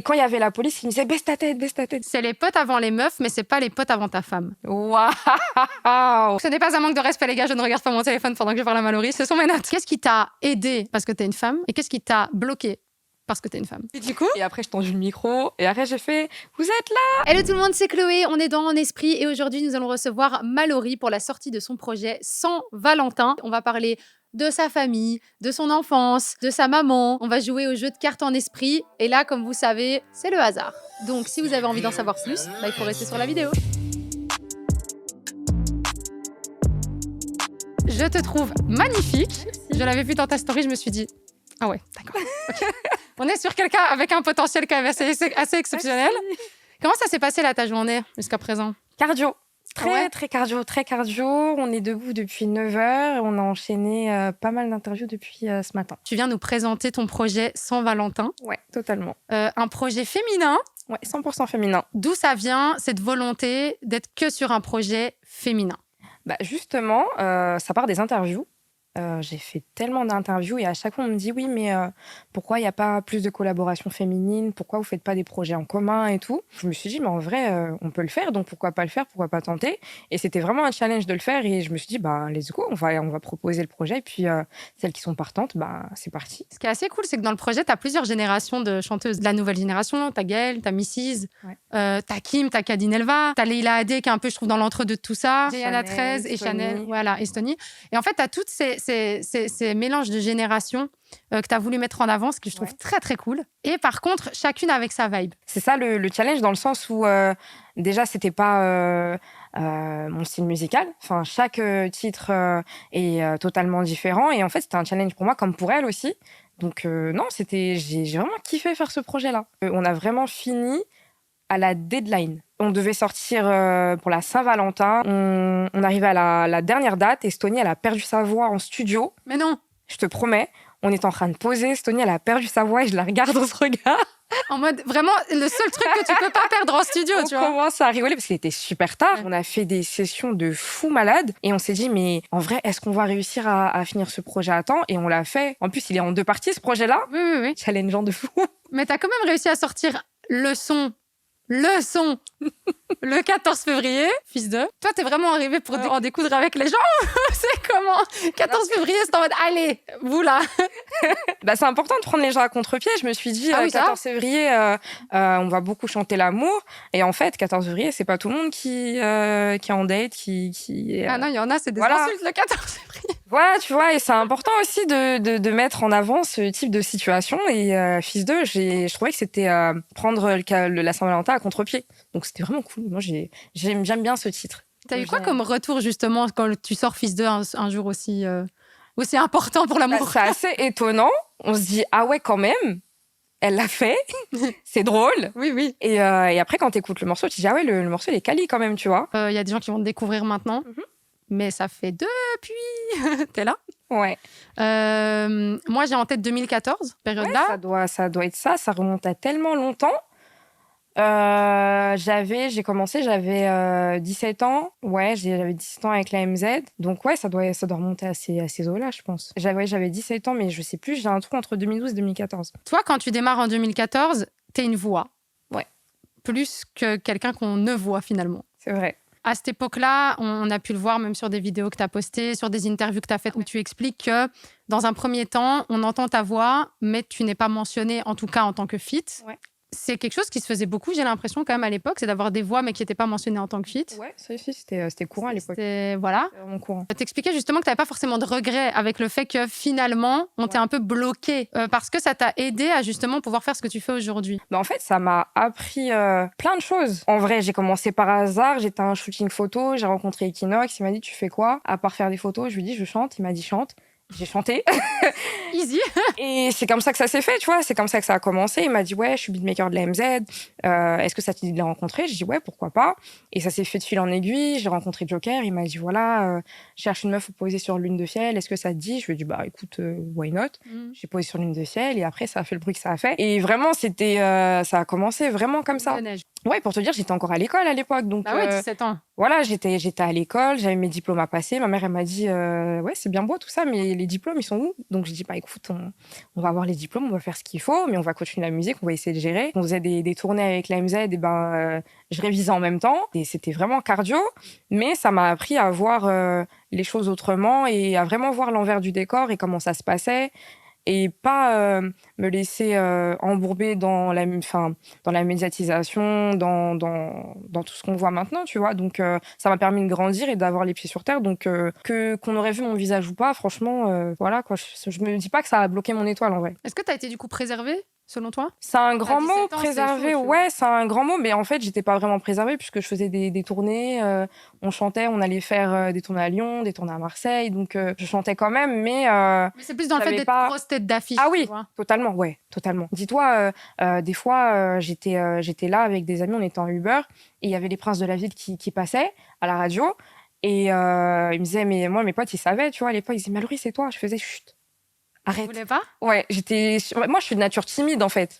quand il y avait la police, ils me disaient baisse ta tête, baisse ta tête. C'est les potes avant les meufs, mais c'est pas les potes avant ta femme. Waouh. Ce n'est pas un manque de respect, les gars, je ne regarde pas mon téléphone pendant que je parle à Mallory, ce sont mes notes. Qu'est-ce qui t'a aidé parce que t'es une femme et qu'est-ce qui t'a bloqué parce que t'es une femme? Et du coup, et après, je tendu le micro et après, j'ai fait vous êtes là. Hello tout le monde, c'est Chloé, on est dans En Esprit et aujourd'hui, nous allons recevoir Mallory pour la sortie de son projet Sans Valentin. On va parler de sa famille, de son enfance, de sa maman. On va jouer au jeu de cartes en esprit. Et là, comme vous savez, c'est le hasard. Donc, si vous avez envie d'en savoir plus, il faut rester sur la vidéo. Je te trouve magnifique. Je l'avais vu dans ta story, je me suis dit, ah ouais, d'accord. Okay. On est sur quelqu'un avec un potentiel quand même assez exceptionnel. Comment ça s'est passé là ta journée jusqu'à présent? Cardio. Très cardio. On est debout depuis 9h et on a enchaîné pas mal d'interviews depuis ce matin. Tu viens nous présenter ton projet Sans Valentin. Ouais, totalement. Un projet féminin. Ouais, 100% féminin. D'où ça vient cette volonté d'être que sur un projet féminin? Bah justement, ça part des interviews. J'ai fait tellement d'interviews et à chaque fois on me dit oui mais pourquoi il n'y a pas plus de collaboration féminine, pourquoi vous faites pas des projets en commun et tout. Je me suis dit mais en vrai on peut le faire donc pourquoi pas le faire, pourquoi pas tenter. Et c'était vraiment un challenge de le faire et je me suis dit bah let's go, on va proposer le projet et puis celles qui sont partantes bah c'est parti. Ce qui est assez cool c'est que dans le projet tu as plusieurs générations de chanteuses de la nouvelle génération. T'as Gaëlle, t'as Mrs, ouais. T'as Kim, t'as Kadine Elva, t'as Leila Hadé qui est un peu je trouve dans l'entre-deux de tout ça, Diana 13 et Chanel, voilà, Estonie. Et en fait t'as toutes ces mélanges de générations que tu as voulu mettre en avant, ce que je trouve très très cool. Et par contre, chacune avec sa vibe. C'est ça le challenge dans le sens où déjà c'était pas mon style musical. Enfin, chaque titre est totalement différent et en fait c'était un challenge pour moi comme pour elle aussi. Donc non, j'ai vraiment kiffé faire ce projet-là. On a vraiment fini à la deadline. On devait sortir pour la Saint-Valentin. On arrivait à la dernière date. Estonie, elle a perdu sa voix en studio. Mais non! Je te promets, on est en train de poser. Estonie, elle a perdu sa voix et je la regarde dans ce regard. En mode, vraiment, le seul truc que tu peux pas perdre en studio, tu vois. On commence à rigoler parce qu'il était super tard. On a fait des sessions de fou malade et on s'est dit, mais en vrai, est-ce qu'on va réussir à finir ce projet à temps? Et on l'a fait. En plus, il est en 2 parties, ce projet-là. Oui. Challengeant de fou. Mais t'as quand même réussi à sortir le son le 14 février, fils de. Toi, t'es vraiment arrivé pour en découdre avec les gens. C'est comment? 14 février, c'est en mode, allez, vous là. Bah, c'est important de prendre les gens à contre-pied. Je me suis dit, 14 février, on va beaucoup chanter l'amour. Et en fait, 14 février, c'est pas tout le monde qui est en date, Ah non, il y en a, c'est des insultes le 14 février. Voilà, tu vois, et c'est important aussi de mettre en avant ce type de situation. Et fils de, je trouvais que c'était prendre la Saint-Valentin à contre-pied. Donc c'était vraiment cool. Moi, j'aime bien ce titre. T'as eu quoi comme retour justement quand tu sors fils de un jour aussi important pour l'amour? C'est assez étonnant. On se dit ah ouais quand même. Elle l'a fait, c'est drôle. Oui. Et après quand t'écoutes le morceau, tu te dis ah ouais le morceau il est quali quand même, tu vois. Y a des gens qui vont te découvrir maintenant, mais ça fait depuis. T'es là? Ouais. Moi j'ai en tête 2014, période-là. Ouais, ça doit être ça. Ça remonte à tellement longtemps. J'ai commencé, j'avais 17 ans. Ouais, j'avais 17 ans avec la MZ. Donc ouais, ça doit remonter à ces eaux-là, je pense. J'avais 17 ans, mais je sais plus, j'ai un trou entre 2012 et 2014. Toi, quand tu démarres en 2014, t'es une voix. Ouais. Plus que quelqu'un qu'on ne voit finalement. C'est vrai. À cette époque-là, on a pu le voir même sur des vidéos que tu as postées, sur des interviews que tu as faites où tu expliques que dans un premier temps, on entend ta voix, mais tu n'es pas mentionnée, en tout cas en tant que feat. Ouais. C'est quelque chose qui se faisait beaucoup, j'ai l'impression, quand même, à l'époque, c'est d'avoir des voix, mais qui n'étaient pas mentionnées en tant que feat. Ouais, ça aussi, c'était courant à l'époque. Voilà. C'était vraiment courant. T'expliquais justement que tu n'avais pas forcément de regrets avec le fait que finalement, on t'est un peu bloqué parce que ça t'a aidé à justement pouvoir faire ce que tu fais aujourd'hui. Bah en fait, ça m'a appris plein de choses. En vrai, j'ai commencé par hasard, j'étais à un shooting photo, j'ai rencontré Equinox, il m'a dit tu fais quoi? À part faire des photos, je lui ai dit je chante, il m'a dit chante. J'ai chanté. Easy. Et c'est comme ça que ça s'est fait, tu vois. C'est comme ça que ça a commencé. Il m'a dit, ouais, je suis beatmaker de la MZ. Est-ce que ça te dit de les rencontrer? J'ai dit, ouais, pourquoi pas. Et ça s'est fait de fil en aiguille. J'ai rencontré Joker. Il m'a dit, voilà, je cherche une meuf pour poser sur Lune de Ciel. Est-ce que ça te dit? Je lui ai dit, bah, écoute, why not? J'ai posé sur Lune de Ciel. Et après, ça a fait le bruit que ça a fait. Et vraiment, ça a commencé vraiment comme ça. Ouais, pour te dire, j'étais encore à l'école à l'époque. Donc, Bah ouais, 17 ans. voilà, j'étais à l'école, j'avais mes diplômes à passer. Ma mère, elle m'a dit, ouais, c'est bien beau tout ça, mais les diplômes, ils sont où? Donc, j'ai dit, bah écoute, on va avoir les diplômes, on va faire ce qu'il faut, mais on va continuer la musique, on va essayer de gérer. On faisait des tournées avec la MZ, et ben, je révisais en même temps. Et c'était vraiment cardio, mais ça m'a appris à voir les choses autrement et à vraiment voir l'envers du décor et comment ça se passait. Et pas me laisser embourber dans la médiatisation, dans tout ce qu'on voit maintenant, tu vois. Donc, ça m'a permis de grandir et d'avoir les pieds sur terre. Donc, qu'on aurait vu mon visage ou pas, franchement, voilà, quoi. Je me dis pas que ça a bloqué mon étoile, en vrai. Est-ce que tu as été du coup préservée, selon toi? C'est un grand mot, 17 ans, c'est préserver. chaud, tu vois. Ouais, c'est un grand mot, mais en fait, j'étais pas vraiment préservée puisque je faisais des tournées. On chantait, on allait faire des tournées à Lyon, des tournées à Marseille. Donc, je chantais quand même, mais Mais c'est plus dans le fait j'avais d'être pas. grosse tête d'affiche, Ah tu oui, vois. totalement, ouais, totalement. Dis-toi, des fois, j'étais là avec des amis, on était en Uber, et il y avait les Princes de la Ville qui passaient à la radio, et ils me disaient, mais moi, mes potes, ils savaient, tu vois, à l'époque, ils disaient, Mallory, c'est toi. Je faisais, chut, Tu arrête. voulais pas? Ouais, moi, je suis de nature timide, en fait.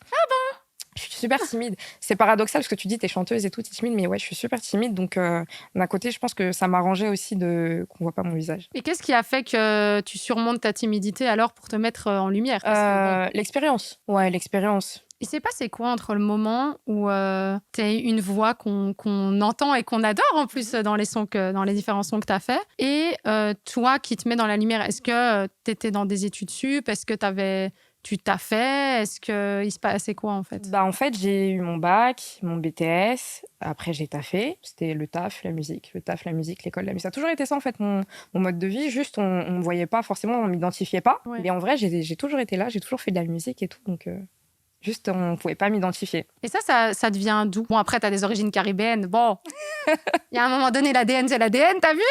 Je suis super timide. C'est paradoxal parce que tu dis t'es chanteuse et tout, t'es timide, mais ouais, je suis super timide. Donc, d'un côté, je pense que ça m'arrangeait aussi qu'on voit pas mon visage. Et qu'est-ce qui a fait que tu surmontes ta timidité alors pour te mettre en lumière? Parce que, bon, L'expérience. Ouais, l'expérience. il s'est passé quoi entre le moment où tu as une voix qu'on entend et qu'on adore en plus dans les différents sons que tu as fait et toi qui te mets dans la lumière? Est-ce que tu étais dans des études sup? Est-ce que tu t'as fait? Est-ce qu'il se passait quoi en fait? Bah, en fait, j'ai eu mon bac, mon BTS. Après, j'ai taffé. C'était le taf, la musique. Le taf, la musique, l'école, la musique. Ça a toujours été ça, en fait, mon mode de vie. Juste, on me voyait pas forcément, on m'identifiait pas. Ouais. Mais en vrai, j'ai toujours été là, j'ai toujours fait de la musique et tout. Donc, juste, on pouvait pas m'identifier. Et ça devient d'où? Bon, après, tu as des origines caribéennes. Bon, il y a un moment donné, l'ADN, c'est l'ADN, t'as vu?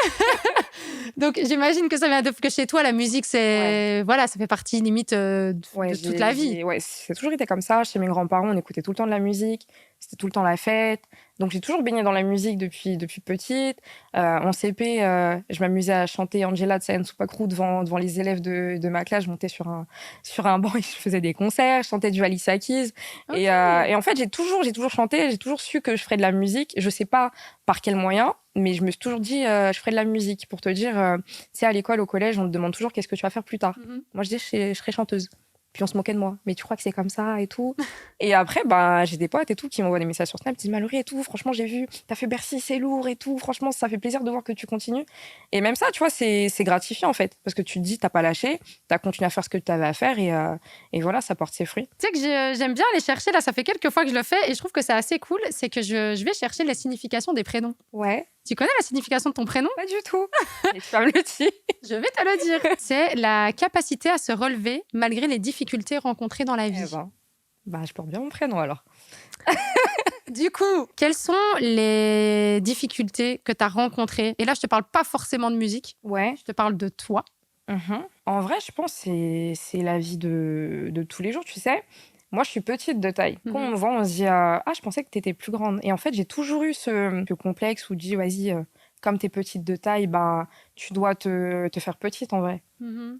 Donc, j'imagine que ça vient que chez toi, la musique, c'est voilà, ça fait partie limite Ouais, de toute la vie. ouais, c'est toujours été comme ça. Chez mes grands-parents, on écoutait tout le temps de la musique. C'était tout le temps la fête. Donc, j'ai toujours baigné dans la musique depuis petite. En CP, je m'amusais à chanter Angela de Sayan Supakru devant les élèves de ma classe. Je montais sur un banc et je faisais des concerts. Je chantais du Alicia Keys. Ok. Et en fait, j'ai toujours chanté. J'ai toujours su que je ferais de la musique. Je sais pas par quel moyen, mais je me suis toujours dit, je ferais de la musique. Pour te dire, tu sais, à l'école, au collège, on te demande toujours qu'est-ce que tu vas faire plus tard. Mhm. Moi, je dis, je serai chanteuse. Puis on se moquait de moi. Mais tu crois que c'est comme ça et tout. Et après, bah, j'ai des potes et tout qui m'envoient des messages sur Snap, qui disent Mallory et tout, franchement, j'ai vu, t'as fait Bercy, c'est lourd et tout. Franchement, ça fait plaisir de voir que tu continues. Et même ça, tu vois, c'est gratifiant en fait. Parce que tu te dis, t'as pas lâché, t'as continué à faire ce que t'avais à faire et voilà, ça porte ses fruits. Tu sais que j'aime bien aller chercher, là, ça fait quelques fois que je le fais et je trouve que c'est assez cool, c'est que je vais chercher la signification des prénoms. Ouais, Tu connais la signification de ton prénom? pas du tout. Et tu vas me le dire. Je vais te le dire. C'est la capacité à se relever malgré les difficultés rencontrées dans la vie. Eh ben, bah, je porte bien mon prénom alors. Du coup, quelles sont les difficultés que tu as rencontrées? Et là, je te parle pas forcément de musique, Ouais. je te parle de toi. En vrai, je pense que c'est la vie de tous les jours, tu sais. Moi, je suis petite de taille. Quand on me voit, on se dit ah, je pensais que tu étais plus grande. Et en fait, j'ai toujours eu ce complexe où je dis vas-y, comme tu es petite de taille, bah, tu dois te faire petite en vrai.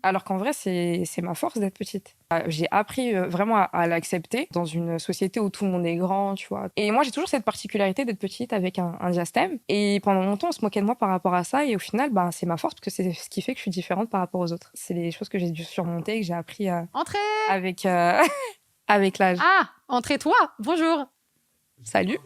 Alors qu'en vrai, c'est ma force d'être petite. J'ai appris vraiment à l'accepter dans une société où tout le monde est grand, tu vois. Et moi, j'ai toujours cette particularité d'être petite avec un diastème. Et pendant longtemps, on se moquait de moi par rapport à ça. Et au final, bah, c'est ma force parce que c'est ce qui fait que je suis différente par rapport aux autres. C'est les choses que j'ai dû surmonter, que j'ai appris Entrez! avec, avec l'âge. Ah, entrez-toi! Bonjour! Salut.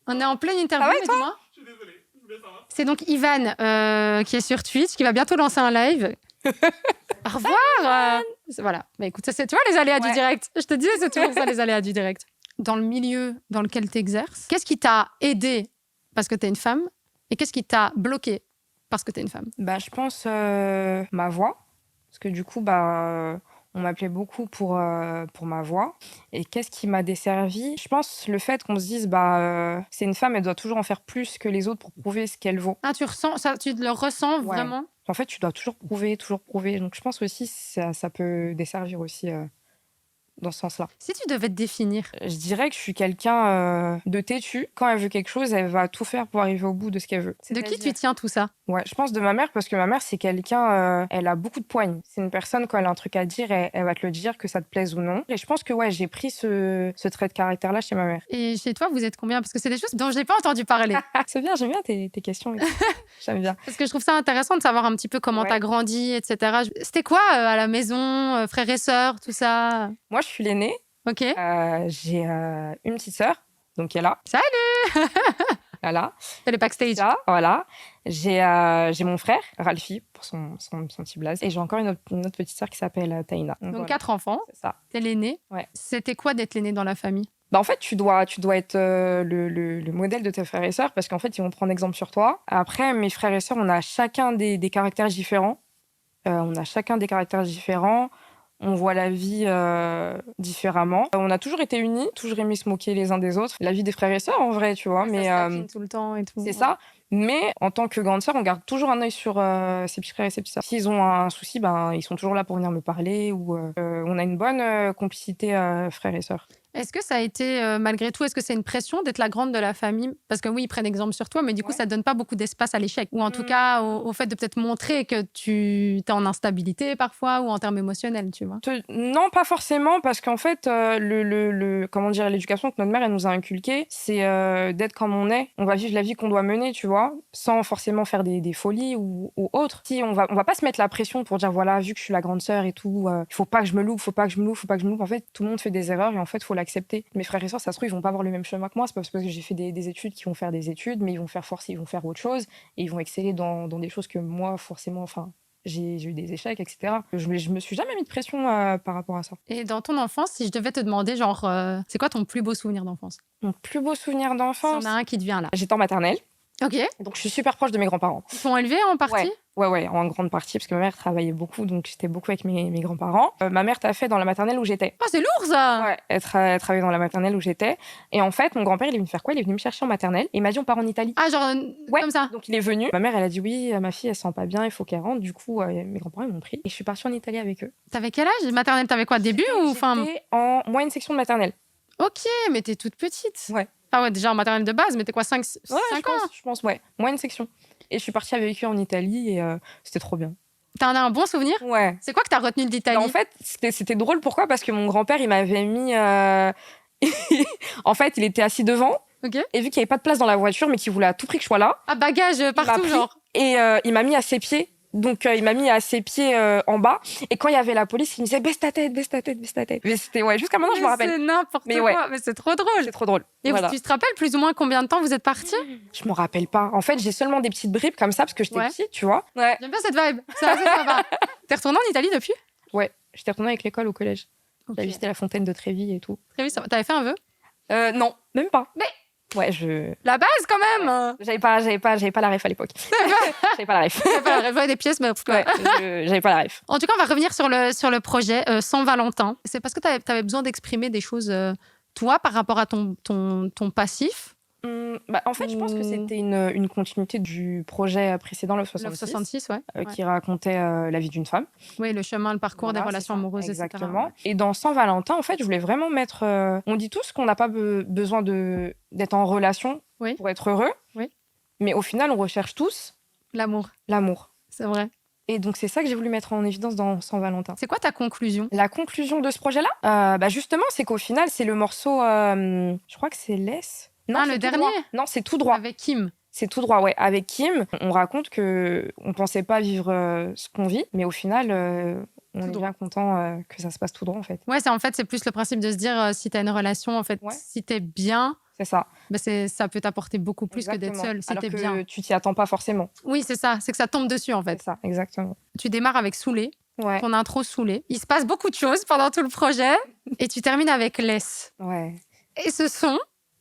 On est en pleine interview, Ça va, et mais toi? dis-moi. Je suis désolée, je voulais savoir. C'est donc Ivan qui est sur Twitch, qui va bientôt lancer un live. Au revoir! Voilà. Bah, écoute, ça, c'est, tu vois, les aléas du direct. Je te disais, c'est toujours ça, les aléas du direct. Dans le milieu dans lequel tu exerces, qu'est-ce qui t'a aidé parce que tu es une femme et qu'est-ce qui t'a bloqué parce que tu es une femme? Bah, je pense ma voix. Parce que du coup, bah, on m'appelait beaucoup pour ma voix. Et qu'est-ce qui m'a desservi? Je pense le fait qu'on se dise, bah, c'est une femme, elle doit toujours en faire plus que les autres pour prouver ce qu'elle vaut. Ah, tu ressens ça, tu le ressens Ouais. vraiment? En fait, tu dois toujours prouver, toujours prouver. Donc, je pense aussi que ça peut desservir aussi dans ce sens-là. Si tu devais te définir, Je dirais que je suis quelqu'un de têtu. Quand elle veut quelque chose, elle va tout faire pour arriver au bout de ce qu'elle veut. de qui tu tiens tout ça? Ouais, je pense de ma mère, parce que ma mère, c'est quelqu'un, elle a beaucoup de poigne. C'est une personne, quand elle a un truc à dire, elle va te le dire, que ça te plaise ou non. Et je pense que ouais, j'ai pris ce trait de caractère-là chez ma mère. Et chez toi, vous êtes combien? Parce que c'est des choses dont j'ai pas entendu parler. C'est bien, j'aime bien tes questions. et tout. J'aime bien. Parce que je trouve ça intéressant de savoir un petit peu comment Ouais. t'as grandi, etc. C'était quoi à la maison, frères et sœurs, tout ça? Moi, je suis l'aînée. Ok. J'ai une petite sœur, donc qui est là. Salut. Voilà. Fais le backstage. Ça, voilà. J'ai mon frère, Ralphie, pour son petit blaze. Et j'ai encore une autre petite sœur qui s'appelle Taïna. Donc voilà, 4 enfants. c'est ça. T'es l'aîné. Ouais. C'était quoi d'être l'aîné dans la famille? Bah, en fait, tu dois être le modèle de tes frères et sœurs parce qu'en fait, ils vont prendre exemple sur toi. Après, mes frères et sœurs, on a chacun des caractères différents. On voit la vie différemment. On a toujours été unis, toujours aimé se moquer les uns des autres. La vie des frères et sœurs, en vrai, tu vois. Ça mais se tapine tout le temps et tout. c'est ça. Mais en tant que grande sœur, on garde toujours un œil sur ses petits frères et ses petites sœurs. S'ils ont un souci, ben, ils sont toujours là pour venir me parler. Ou on a une bonne complicité frères et sœurs. Est-ce que ça a été, malgré tout, est-ce que c'est une pression d'être la grande de la famille? Parce que oui, ils prennent exemple sur toi, mais du coup, Ouais. ça donne pas beaucoup d'espace à l'échec. Ou en tout cas, au fait de peut-être montrer que tu es en instabilité parfois ou en termes émotionnels, tu vois. Non, pas forcément, parce qu'en fait, comment dire, l'éducation que notre mère elle nous a inculquée, c'est d'être comme on est. On va vivre la vie qu'on doit mener, tu vois, sans forcément faire des folies ou autres. Si on va pas se mettre la pression pour dire voilà, vu que je suis la grande sœur et tout, il faut pas que je me loupe, faut pas que je me loupe. En fait, tout le monde fait des erreurs et en fait, faut l'accepter. Mes frères et sœurs, ça se trouve, ils vont pas avoir le même chemin que moi. C'est pas parce que j'ai fait des études qu'ils vont faire des études, mais ils vont faire autre chose et ils vont exceller dans des choses que moi, forcément, enfin. J'ai eu des échecs, etc. Je me suis jamais mis de pression par rapport à ça. Et dans ton enfance, si je devais te demander, genre, c'est quoi ton plus beau souvenir d'enfance? Mon plus beau souvenir S'il y d'enfance, en a un qui te vient là. j'étais en maternelle, Ok. donc je suis super proche de mes grands-parents. Ils t'ont élevé en partie? Ouais, en grande partie, parce que ma mère travaillait beaucoup, donc j'étais beaucoup avec mes grands-parents. Ma mère t'a fait dans la maternelle où j'étais. Oh, c'est lourd ça! Ouais, elle travaillait dans la maternelle où j'étais. Et en fait, mon grand-père, il est venu faire quoi? Il est venu me chercher en maternelle et il m'a dit on part en Italie. Ah, genre, Ouais. comme ça. Donc il est venu. Ma mère, elle a dit oui, ma fille, elle se sent pas bien, il faut qu'elle rentre. Du coup, mes grands-parents, ils m'ont pris. Et je suis partie en Italie avec eux. T'avais quel âge? Maternelle, t'avais quoi? Début ou fin? J'étais en moyenne section de maternelle. Ok, mais t'es toute petite. Ouais. Ah ouais, déjà en maternelle de base, mais t'es quoi, 5 Ouais, ans? je pense, ouais. Moyenne section. Et je suis partie avec eux en Italie et c'était trop bien. T'en as un bon souvenir? Ouais. C'est quoi que t'as retenu de l'Italie? En fait, c'était drôle. Pourquoi? Parce que mon grand-père, il m'avait mis... En fait, il était assis devant. Ok. Et vu qu'il n'y avait pas de place dans la voiture, mais qu'il voulait à tout prix que je sois là, Ah, bagage partout, pris. genre. Et il m'a mis à ses pieds. Donc, il m'a mis à ses pieds en bas. Et quand il y avait la police, il me disait baisse ta tête, baisse ta tête, baisse ta tête. Mais c'était, ouais, jusqu'à maintenant, je me rappelle. C'est n'importe Mais quoi, ouais. mais c'est trop drôle. C'est trop drôle. Et Voilà. tu te rappelles plus ou moins combien de temps vous êtes partis? Je me rappelle pas. En fait, j'ai seulement des petites bribes comme ça parce que j'étais Ouais. petite, tu vois. Ouais. J'aime bien cette vibe. C'est assez sympa. T'es retournée en Italie depuis? Ouais. J'étais retournée avec l'école au collège. Ok. J'avais visité la fontaine de Trévis et tout. Très bien, ça va. T'avais fait un vœu? Non, même pas. Mais- Ouais, La base quand même. j'avais pas la ref à l'époque. J'avais pas la ref. T'avais pas la des pièces, mais Ouais, j'avais pas la ref. En tout cas, on va revenir sur le projet Sans Valentin. C'est parce que tu avais besoin d'exprimer des choses, toi, par rapport à ton passif. En fait, je pense que c'était une continuité du projet précédent, le 66, 66, ouais. qui racontait la vie d'une femme. Oui, le chemin, le parcours Voilà, des c'est relations ça, amoureuses, exactement. etc. Et dans Saint Valentin, en fait, je voulais vraiment mettre... on dit tous qu'on n'a pas besoin d'être en relation Oui. pour être heureux. Oui. Mais au final, on recherche tous L'amour, l'amour. c'est vrai. Et donc, c'est ça que j'ai voulu mettre en évidence dans Saint Valentin. C'est quoi ta conclusion? La conclusion de ce projet-là, justement, c'est qu'au final, c'est le morceau... je crois que c'est Laisse. Non, Ah, c'est le Tout dernier? droit. Non, c'est Tout droit. Avec Kim. C'est Tout droit, ouais. Avec Kim, on raconte que on pensait pas vivre ce qu'on vit, mais au final, on est droit. bien content que ça se passe tout droit, en fait. Ouais, c'est plus le principe de se dire si tu as une relation, en fait, Ouais. si tu es bien, C'est ça. bah ça peut t'apporter beaucoup plus que d'être Exactement. seule, si Alors tu es que bien. tu t'y attends pas forcément. Oui, c'est ça, c'est que ça tombe dessus, en fait. C'est ça, exactement. Tu démarres avec Saoulé, Ouais. ton intro Saoulé. Il se passe beaucoup de choses pendant tout le projet, et tu termines avec Laisse. Ouais. Et ce son,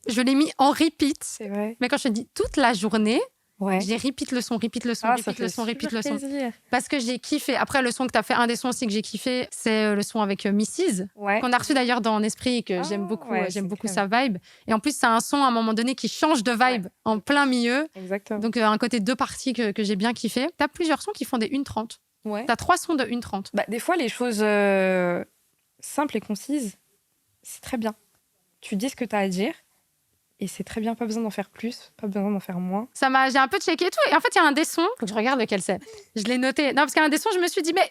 je l'ai mis en repeat. C'est vrai. Mais quand je te dis toute la journée, Ouais. j'ai repeat le son, repeat le son, Ah, repeat le son, repeat le son. plaisir. Parce que j'ai kiffé. Après, le son que tu as fait, un des sons aussi que j'ai kiffé, c'est le son avec Mrs. Ouais. Qu'on a reçu d'ailleurs dans En Esprit et que Ah, j'aime beaucoup, ouais, j'aime c'est beaucoup très sa vibe. Et en plus, c'est un son à un moment donné qui change de vibe en plein milieu. Exactement. Donc, un côté deux parties que j'ai bien kiffé. Tu as plusieurs sons qui font des 1:30. Ouais. Tu as 3 sons de 1:30. Des fois, les choses simples et concises, c'est très bien. Tu dis ce que tu as à dire et c'est très bien, pas besoin d'en faire plus, pas besoin d'en faire moins. J'ai un peu checké et tout. Et en fait, il y a un des sons. Faut que je regarde lequel c'est. Je l'ai noté. Non, parce qu'il y a un des sons, je me suis dit, mais.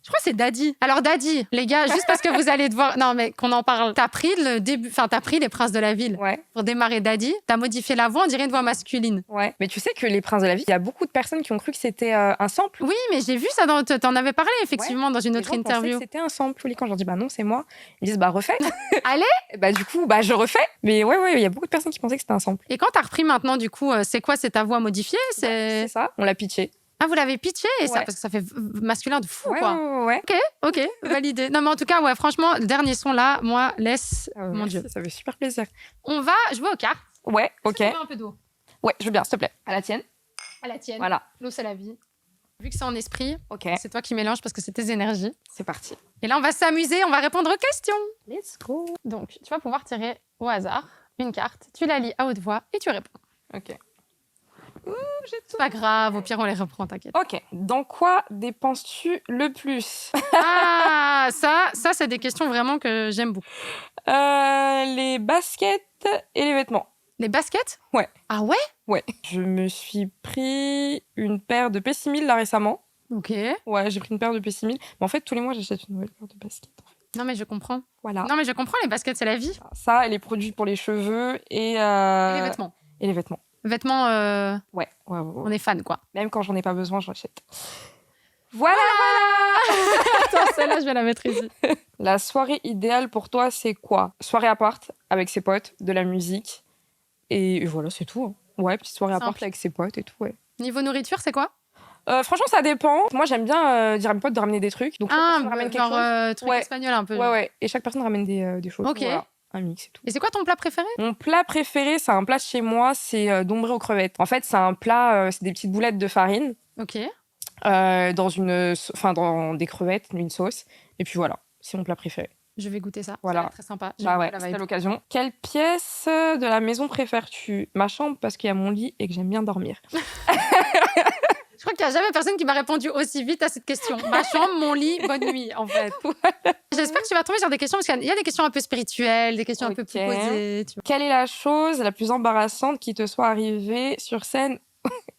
Je crois que c'est Daddy. Alors, Daddy, les gars, juste parce que vous allez devoir. Non, mais qu'on en parle. T'as pris le début. Enfin, t'as pris les Princes de la Ville Ouais, pour démarrer Daddy. T'as modifié la voix, on dirait une voix masculine. ouais. Mais tu sais que Les Princes de la Ville, il y a beaucoup de personnes qui ont cru que c'était un sample. Oui, mais j'ai vu ça t'en avais parlé, effectivement, dans une Les autre gens pensaient interview. que c'était un sample. Quand je leur dis bah non, c'est moi, ils me disent bah refais. Allez. Et bah du coup, bah je refais. Mais ouais, il y a beaucoup de personnes qui pensaient que c'était un sample. Et quand t'as repris maintenant, du coup, c'est quoi? C'est ta voix modifiée? C'est ça, on l'a pitché. Ah, vous l'avez pitché et ça, Ouais. parce que ça fait masculin de fou, Ouais, quoi. ouais. Ok, validé. Non, mais en tout cas, ouais, franchement, le dernier son là, moi, laisse. Mon Merci, Dieu. ça fait super plaisir. On va jouer aux cartes. Ouais, ok. Je veux un peu d'eau. Ouais, je veux bien, s'il te plaît. À la tienne. À la tienne. Voilà. L'eau, c'est la vie. Vu que c'est en esprit, Ok, c'est toi qui mélanges parce que c'est tes énergies. c'est parti. Et là, on va s'amuser, on va répondre aux questions. Let's go. Donc, tu vas pouvoir tirer au hasard une carte, tu la lis à haute voix et tu réponds. Ok. C'est pas grave, au pire, on les reprend, t'inquiète. Ok. Dans quoi dépenses-tu le plus? Ah, ça c'est des questions vraiment que j'aime beaucoup. Les baskets et les vêtements. Les baskets? Ouais. Ah ouais? Ouais. Je me suis pris une paire de P6000 là récemment. Ok. Ouais, j'ai pris une paire de P6000. Mais en fait, tous les mois, j'achète une nouvelle paire de baskets. En fait. Non, mais je comprends. Voilà. Non, mais je comprends, les baskets, c'est la vie. Ça, et les produits pour les cheveux et Et les vêtements. Et les vêtements. Vêtements, Ouais. on est fan, quoi. Même quand j'en ai pas besoin, je l'achète. Voilà. Attends, celle-là, je vais la mettre ici. La soirée idéale pour toi, c'est quoi? Soirée à part avec ses potes, de la musique. Et voilà, c'est tout. Hein. Ouais, petite soirée à part Simple. avec ses potes et tout, ouais. Niveau nourriture, c'est quoi? Franchement, ça dépend. Moi, j'aime bien dire à mes potes de ramener des trucs. Donc, chaque personne ramène quelque genre chose. truc Ouais. espagnol un peu. Ouais, ouais. Et chaque personne ramène des choses. Ok. Voilà. Un mix et tout. Et c'est quoi ton plat préféré? Mon plat préféré, c'est un plat de chez moi, c'est dombré aux crevettes. En fait, c'est un plat, c'est des petites boulettes de farine Ok. dans des crevettes, une sauce. Et puis voilà, c'est mon plat préféré. Je vais goûter ça. Voilà. Ça a l'air très sympa. J'aime Bah beaucoup ouais, la c'était vibe. l'occasion. Quelle pièce de la maison préfères-tu? Ma chambre, parce qu'il y a mon lit et que j'aime bien dormir. Je crois qu'il n'y a jamais personne qui m'a répondu aussi vite à cette question. Ma chambre, mon lit, bonne nuit, en fait. J'espère que tu vas tomber sur des questions, parce qu'il y a des questions un peu spirituelles, des questions un peu plus Ok. posées. Tu vois. Quelle est la chose la plus embarrassante qui te soit arrivée sur scène?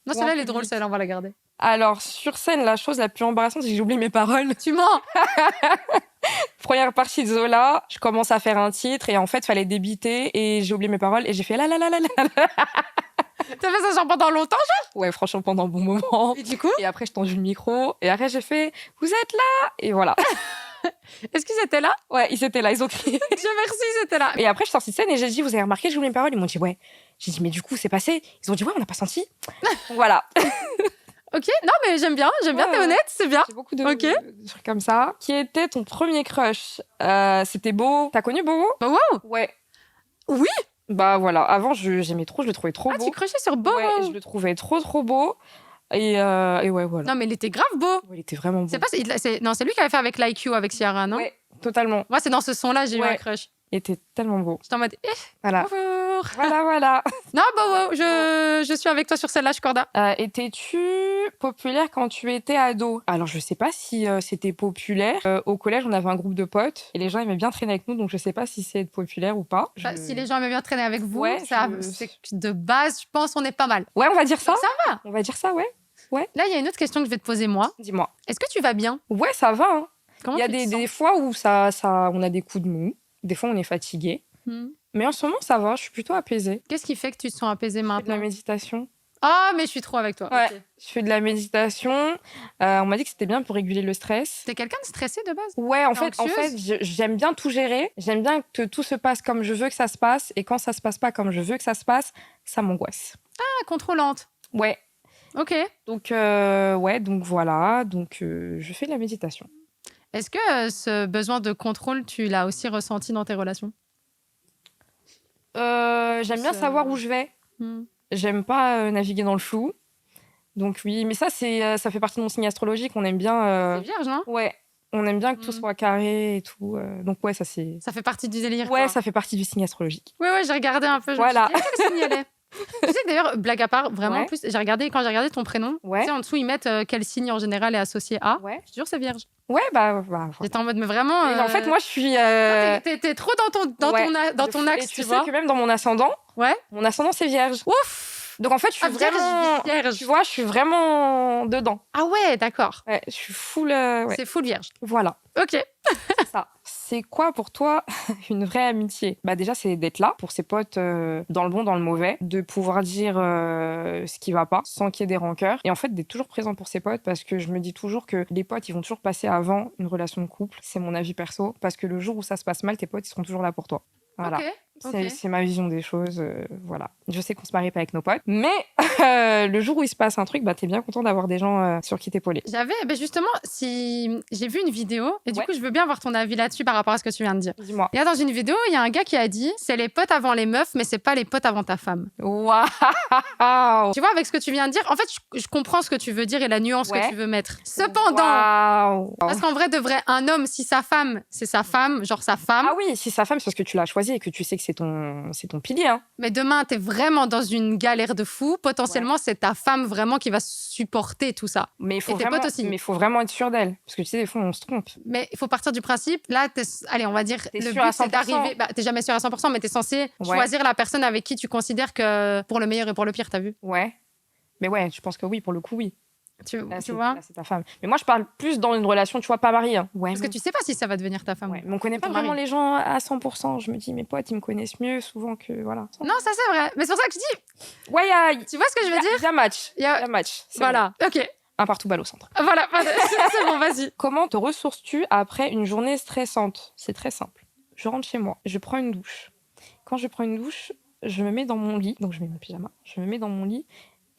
Non, celle-là, elle est drôle, celle-là, on va la garder. Alors, sur scène, la chose la plus embarrassante, c'est que j'ai oublié mes paroles. Tu mens. Première partie de Zola, je commence à faire un titre et en fait, fallait débiter et j'ai oublié mes paroles et j'ai fait la la la la la. T'as fait ça genre pendant longtemps? Ouais, franchement, pendant un bon moment. Et du coup, Et après, je tendu le micro et après, j'ai fait vous êtes là? Et voilà. est-ce qu'ils étaient là? Ouais, ils étaient là, ils ont crié. Dieu merci, ils étaient là. Et après, je suis sortie de scène et j'ai dit vous avez remarqué que j'ai oublié mes paroles? Ils m'ont dit ouais. J'ai dit mais du coup, c'est passé. Ils ont dit ouais, on n'a pas senti. Voilà. Ok, non, mais j'aime bien, t'es Ouais. honnête, c'est bien. J'ai beaucoup de, Ok. de trucs comme ça. Qui était ton premier crush? C'était Beau. T'as connu Beau? Bah, wow. Ouais. Oui. Bah voilà, avant j'aimais trop, je le trouvais trop Ah, beau. tu crushais sur Beau. Ouais, je le trouvais trop beau. Et ouais, voilà. Non, mais il était grave beau. Ouais, il était vraiment beau. C'est pas, non, c'est lui qui avait fait avec Like You avec Ciara, non? Ouais, totalement. Moi, c'est dans ce son-là, j'ai eu Ouais. un crush. Il était tellement beau. J'étais en mode, Voilà. bonjour. Voilà. Non, bah, wow, je suis avec toi sur celle-là, je corda. Étais-tu populaire quand tu étais ado? Alors, je sais pas si c'était populaire. Au collège, on avait un groupe de potes et les gens aimaient bien traîner avec nous, donc je sais pas si c'est populaire ou pas. Bah, si les gens aimaient bien traîner avec vous, Ouais, c'est que de base, je pense on est pas mal. Ouais, on va dire ça. Ça va. On va dire ça, ouais. Là, il y a une autre question que je vais te poser, moi. Dis-moi. Est-ce que tu vas bien? Ouais, ça va. Hein. Comment Il y a tu te sens? des fois où on a des coups de mou. Des fois, on est fatigué. Mais en ce moment, ça va. Je suis plutôt apaisée. Qu'est-ce qui fait que tu te sens apaisée Je fais de la maintenant? méditation. Ah, mais je suis trop avec toi. Ouais. Ok. Je fais de la méditation. On m'a dit que c'était bien pour réguler le stress. T'es quelqu'un de stressé de base? Ouais, en T'es fait, j'aime bien tout gérer. J'aime bien que tout se passe comme je veux que ça se passe. Et quand ça se passe pas comme je veux que ça se passe, ça m'angoisse. Ah, contrôlante. Ouais. Ok. Donc, donc voilà. Donc, je fais de la méditation. Est-ce que ce besoin de contrôle, tu l'as aussi ressenti dans tes relations? J'aime bien savoir où je vais. J'aime pas naviguer dans le flou. Donc oui, mais ça fait partie de mon signe astrologique. On aime bien. C'est vierge, non? Ouais, on aime bien que tout soit carré et tout. Donc ouais, ça c'est. Ça fait partie du délire. Ouais, quoi. ça fait partie du signe astrologique. Ouais, j'ai regardé un peu. Je Voilà. me suis dit, quel signe elle est? Tu sais que d'ailleurs, blague à part, vraiment, en Ouais. plus, quand j'ai regardé ton prénom, tu Ouais. sais, en dessous, ils mettent quel signe en général est associé à. Ouais. Je te jure, c'est vierge. Ouais, bah voilà. J'étais en mode, mais vraiment. Et en fait, moi, je suis. T'es trop dans Ouais, ton de fou. axe, Et tu tu sais vois. que même dans mon ascendant, Ouais. c'est vierge. Ouf. Donc en fait, je suis Vierge, vraiment. vierge. Tu vois, je suis vraiment dedans. Ah ouais, d'accord. Ouais, je suis full. Ouais. C'est full vierge. Voilà. Ok. C'est ça. C'est quoi pour toi une vraie amitié? Bah déjà, c'est d'être là pour ses potes dans le bon, dans le mauvais, de pouvoir dire ce qui va pas sans qu'il y ait des rancœurs. Et en fait, d'être toujours présent pour ses potes parce que je me dis toujours que les potes, ils vont toujours passer avant une relation de couple. C'est mon avis perso. Parce que le jour où ça se passe mal, tes potes, ils seront toujours là pour toi. Voilà. Ok. C'est ma vision des choses. Voilà. Je sais qu'on se marie pas avec nos potes, mais le jour où il se passe un truc, bah t'es bien content d'avoir des gens sur qui t'épauler. Justement, si j'ai vu une vidéo, et du Ouais. coup, je veux bien avoir ton avis là-dessus par rapport à ce que tu viens de dire. Dis-moi. Il y a dans une vidéo, il y a un gars qui a dit c'est les potes avant les meufs, mais c'est pas les potes avant ta femme. Waouh. Tu vois, avec ce que tu viens de dire, en fait, je comprends ce que tu veux dire et la nuance Ouais. que tu veux mettre. Cependant, Waouh. parce qu'en vrai, de vrai, un homme, si sa femme, c'est sa femme, genre sa femme, Ah oui, si sa femme, c'est parce que tu l'as choisi et que tu sais que c'est ton pilier. Hein. mais demain, t'es vraiment dans une galère de fou, potentiellement, c'est ta femme vraiment qui va supporter tout ça. Mais il faut Et tes vraiment, potes aussi. mais faut vraiment être sûr d'elle, parce que tu sais des fois on se trompe. Mais il faut partir du principe, là, allez, on va dire, T'es le sûr à but c'est 100%. d'arriver, t'es jamais sûr à 100%, mais t'es censé Ouais. choisir la personne avec qui tu considères que pour le meilleur et pour le pire, t'as vu? Ouais. Mais ouais, je pense que oui, pour le coup, oui. Tu Là, vois? là, c'est ta femme. Mais moi, je parle plus dans une relation, tu vois, pas mariée. Hein. Ouais. Parce que tu sais pas si ça va devenir ta femme. Ouais, mais on connaît ou pas ton vraiment mari. les gens à 100%. Je me dis, mes potes, ils me connaissent mieux souvent que. Voilà. Non, ça c'est vrai. Mais c'est pour ça que je dis, Ouais, tu vois ce que je veux dire? il y a match. Il y a- Il y a match. C'est Voilà, ok. bon. Un partout balle au centre. Voilà, c'est bon, vas-y. Comment te ressources-tu après une journée stressante? C'est très simple. Je rentre chez moi, je prends une douche. Quand je prends une douche, je me mets dans mon lit, donc je mets mon pyjama, je me mets dans mon lit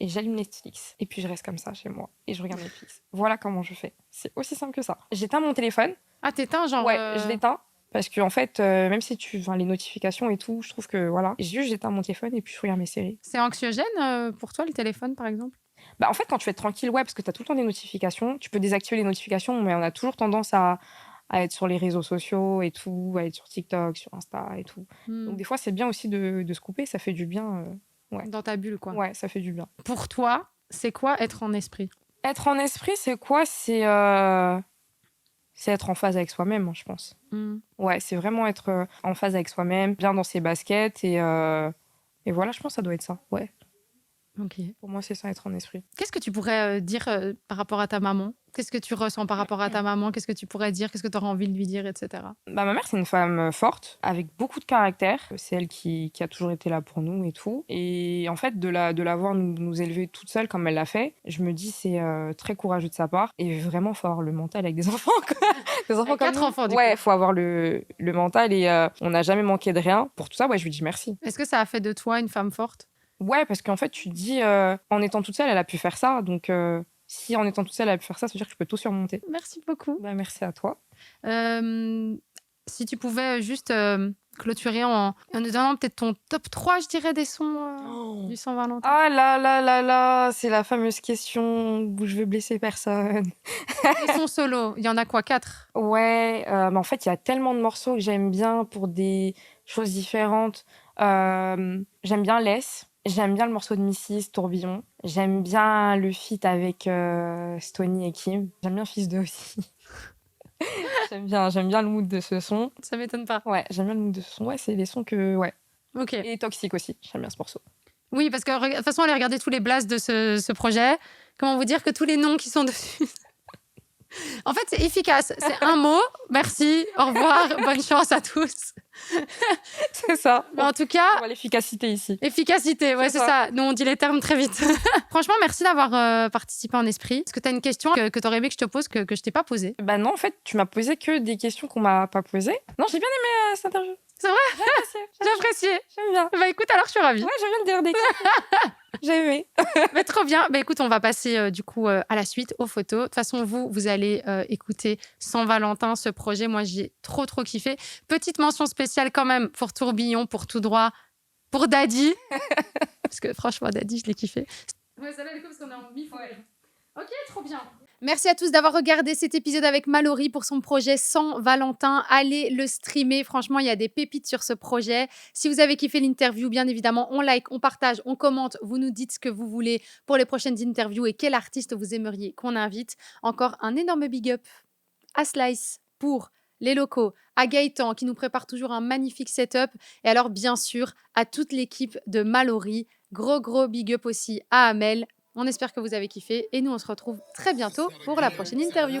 et j'allume Netflix. Et puis je reste comme ça chez moi et je regarde Netflix. Voilà comment je fais. C'est aussi simple que ça. J'éteins mon téléphone. Ah, t'éteins, genre. Ouais, je l'éteins. Parce que en fait, même si les notifications et tout, je trouve que voilà. Juste, j'éteins mon téléphone et puis je regarde mes séries. C'est anxiogène pour toi, le téléphone, par exemple? Bah, en fait, quand tu es tranquille, ouais, parce que tu as tout le temps des notifications, tu peux désactiver les notifications, mais on a toujours tendance à être sur les réseaux sociaux et tout, à être sur TikTok, sur Insta et tout. Donc des fois, c'est bien aussi de se couper, ça fait du bien. Ouais. Dans ta bulle, quoi. Ouais, ça fait du bien. Pour toi, c'est quoi être en esprit? Être en esprit, c'est quoi? C'est être en phase avec soi-même, hein, je pense. Ouais, c'est vraiment être en phase avec soi-même, bien dans ses baskets et voilà, je pense que ça doit être ça. Ouais. Ok. Pour moi, c'est ça, être en esprit. Qu'est-ce que tu pourrais dire par rapport à ta maman? Qu'est-ce que tu ressens par rapport à ta maman? Qu'est-ce que tu pourrais dire? Qu'est-ce que tu aurais envie de lui dire, etc. Bah, ma mère, c'est une femme forte, avec beaucoup de caractère. C'est elle qui a toujours été là pour nous et tout. Et en fait, de la voir nous élever toute seule comme elle l'a fait, je me dis c'est très courageux de sa part. Et vraiment, faut avoir le mental avec des enfants. Quoi. Des enfants Avec comme 4 nous. enfants, du Ouais, coup. faut avoir le mental et on n'a jamais manqué de rien. Pour tout ça, ouais, je lui dis merci. Est-ce que ça a fait de toi une femme forte? Ouais, parce qu'en fait, tu te dis, en étant toute seule, elle a pu faire ça. Donc, si en étant toute seule, elle a pu faire ça, ça veut dire que je peux tout surmonter. Merci beaucoup. Bah, merci à toi. Si tu pouvais juste clôturer en nous donnant peut-être ton top 3, je dirais, des sons du Saint-Valentin. Ah là là là là, c'est la fameuse question où je veux blesser personne. Des sons solo, il y en a quoi, 4? Ouais, mais en fait, il y a tellement de morceaux que j'aime bien pour des choses différentes. J'aime bien Laisse. J'aime bien le morceau de Mrs. Tourbillon. J'aime bien le feat avec Stoney et Kim. J'aime bien Fils 2 aussi. j'aime bien le mood de ce son. Ça m'étonne pas. Ouais, j'aime bien le mood de ce son. Ouais, c'est les sons que... Ouais. Ok. Et Toxique aussi. J'aime bien ce morceau. Oui, parce que de toute façon, allez regarder tous les blasts de ce projet. Comment vous dire que tous les noms qui sont dessus... En fait, c'est efficace. C'est un mot. Merci. Au revoir. Bonne chance à tous. C'est ça. Mais en tout cas... On voit l'efficacité ici. Efficacité, ouais, c'est ça. Nous, on dit les termes très vite. Franchement, merci d'avoir participé en esprit. Est-ce que tu as une question que tu aurais aimé que je te pose, que je t'ai pas posée? Bah non, en fait, tu m'as posé que des questions qu'on m'a pas posées. Non, j'ai bien aimé cette interview. C'est vrai? J'ai apprécié. J'aime bien. Bah écoute, alors je suis ravie. Ouais, j'aime bien te dire des questions. J'ai aimé. Mais trop bien. Bah écoute, on va passer du coup à la suite, aux photos. De toute façon, vous allez écouter Saint-Valentin, ce projet. Moi, j'ai trop kiffé. Petite mention spéciale quand même pour Tourbillon, pour Tout Droit, pour Daddy. Parce que franchement, Daddy, je l'ai kiffé. Ouais, celle-là, elle est cool parce qu'on est en mi-fond. Ok, trop bien. Merci à tous d'avoir regardé cet épisode avec Mallory pour son projet Sans Valentin. Allez le streamer. Franchement, il y a des pépites sur ce projet. Si vous avez kiffé l'interview, bien évidemment, on like, on partage, on commente. Vous nous dites ce que vous voulez pour les prochaines interviews et quel artiste vous aimeriez qu'on invite. Encore un énorme big up à Slice pour les locaux, à Gaëtan qui nous prépare toujours un magnifique setup. Et alors, bien sûr, à toute l'équipe de Mallory. Gros big up aussi à Amel. On espère que vous avez kiffé et nous on se retrouve très bientôt pour la prochaine interview.